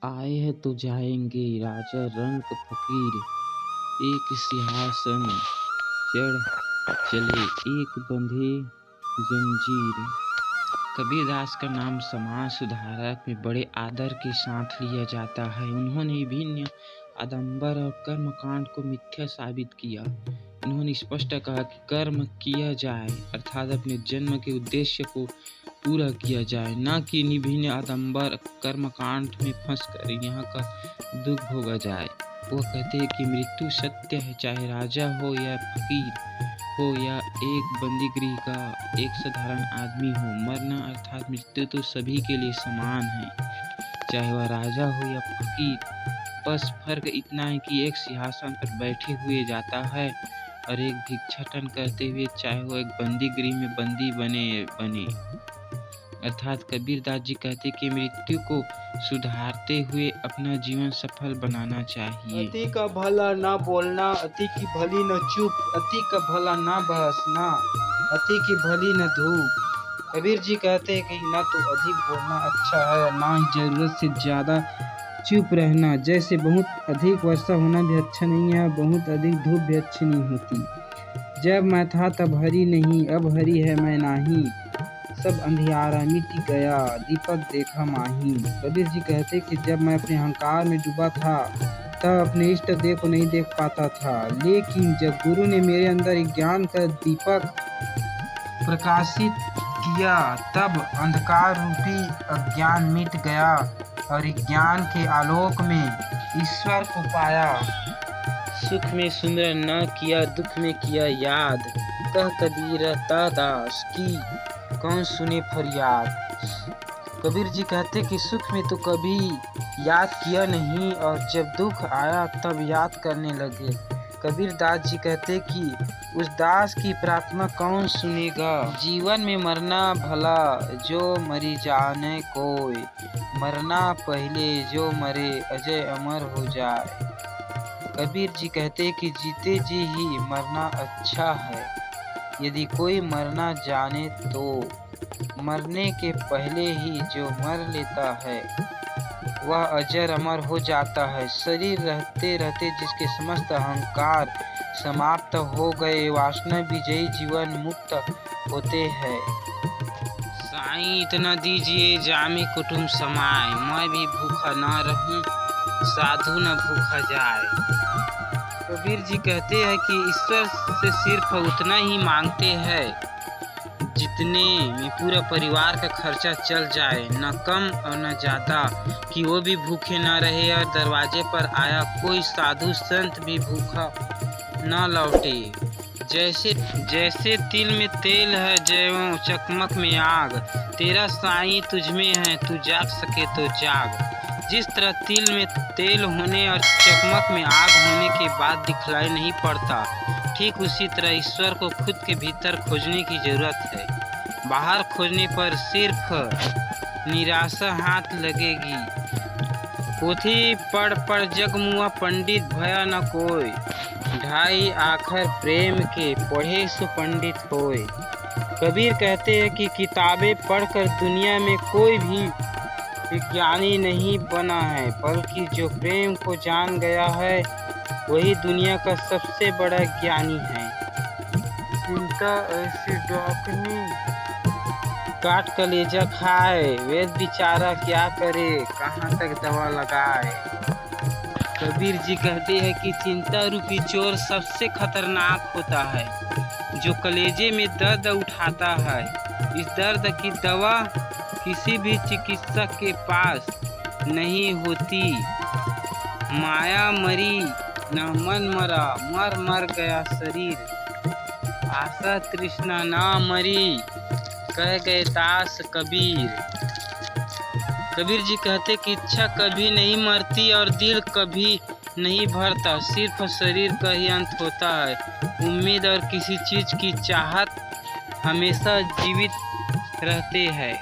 आए हैं तो जाएंगे राजा रंक फकीर, एक सिंहासन चढ़ चले एक बंधे जंजीर। कबीरदास का नाम समाज सुधारक में बड़े आदर के साथ लिया जाता है। उन्होंने विभिन्न आडंबर और कर्मकांड को मिथ्या साबित किया। उन्होंने स्पष्ट कहा कि कर्म किया जाए अर्थात अपने जन्म के उद्देश्य को पूरा किया जाए, न कि विभिन्न आडंबर कर्मकांड में फंसकर यहाँ का दुख भोगा जाए। वो कहते हैं कि मृत्यु सत्य है, चाहे राजा हो या फकीर हो या एक बंदीगृह का एक साधारण आदमी हो। मरना अर्थात मृत्यु तो सभी के लिए समान है, चाहे वह राजा हो या फकीर। बस फर्क इतना है कि एक सिंहासन पर बैठे हुए जाता है और एक भिक्षाटन करते हुए, चाहे वह एक बंदीगृह में बंदी बने। अर्थात कबीरदास जी कहते कि मृत्यु को सुधारते हुए अपना जीवन सफल बनाना चाहिए। अति का भला ना बोलना, अति की भली न चुप, अति का भला ना बहसना, अति की भली न धूप। कबीर जी कहते हैं कि ना तो अधिक बोलना अच्छा है और ना ही जरूरत से ज्यादा चुप रहना। जैसे बहुत अधिक वर्षा होना भी अच्छा नहीं है, बहुत अधिक धूप भी अच्छी नहीं होती। जब मैं था तब हरी नहीं, अब हरी है मैं नाही, सब अंधियारा मिट गया, दीपक देखा माही। कबीर जी कहते कि जब मैं अपने अहंकार में डूबा था तब अपने इष्ट देव को नहीं देख पाता था, लेकिन जब गुरु ने मेरे अंदर ज्ञान का दीपक प्रकाशित किया तब अंधकार रूपी अज्ञान मिट गया और ज्ञान के आलोक में ईश्वर को पाया। सुख में सुंदर न किया, दुख में किया याद, कह कबीर ता दास की कौन सुने फरियाद। कबीर जी कहते कि सुख में तो कभी याद किया नहीं और जब दुख आया तब याद करने लगे। कबीर दास जी कहते कि उस दास की प्रार्थना कौन सुनेगा। जीवन में मरना भला जो मरी जाने कोई, मरना पहले जो मरे अजय अमर हो जाए। कबीर जी कहते कि जीते जी ही मरना अच्छा है। यदि कोई मरना जाने तो मरने के पहले ही जो मर लेता है वह अजर अमर हो जाता है। शरीर रहते रहते जिसके समस्त अहंकार समाप्त हो गए, वासना विजयी जीवन मुक्त होते हैं। साईं इतना दीजिए जामे कुटुंब समाए, मैं भी भूखा न रहूं साधु न भूखा जाए। कबीर जी कहते हैं कि ईश्वर से सिर्फ उतना ही मांगते हैं जितने में पूरा परिवार का खर्चा चल जाए, न कम और न ज़्यादा, कि वो भी भूखे न रहे और दरवाजे पर आया कोई साधु संत भी भूखा न लौटे। जैसे तिल में तेल है ज्यों चकमक में आग, तेरा साईं तुझ में है तू जाग सके तो जाग। जिस तरह तिल में तेल होने और चकमक में आग होने के बाद दिखलाई नहीं पड़ता, ठीक उसी तरह ईश्वर को खुद के भीतर खोजने की जरूरत है। बाहर खोजने पर सिर्फ निराशा हाथ लगेगी। पोथी पढ़ जग मुआ पंडित भया न कोई, ढाई आखर प्रेम के पढ़े सो पंडित होए। कबीर कहते हैं कि किताबें पढ़कर दुनिया में कोई भी विज्ञानी नहीं बना है, बल्कि जो प्रेम को जान गया है वही दुनिया का सबसे बड़ा ज्ञानी है। चिंता ऐसी डॉकनी काट कलेजा खाए, वेद बिचारा क्या करे कहाँ तक दवा लगाए। कबीर जी कहते हैं कि चिंता रूपी चोर सबसे खतरनाक होता है, जो कलेजे में दर्द उठाता है। इस दर्द की दवा किसी भी चिकित्सक के पास नहीं होती। माया मरी न मन मरा, मर गया शरीर, आशा तृष्णा ना मरी, कह गए दास कबीर। कबीर जी कहते कि इच्छा कभी नहीं मरती और दिल कभी नहीं भरता, सिर्फ शरीर का ही अंत होता है। उम्मीद और किसी चीज की चाहत हमेशा जीवित रहते हैं।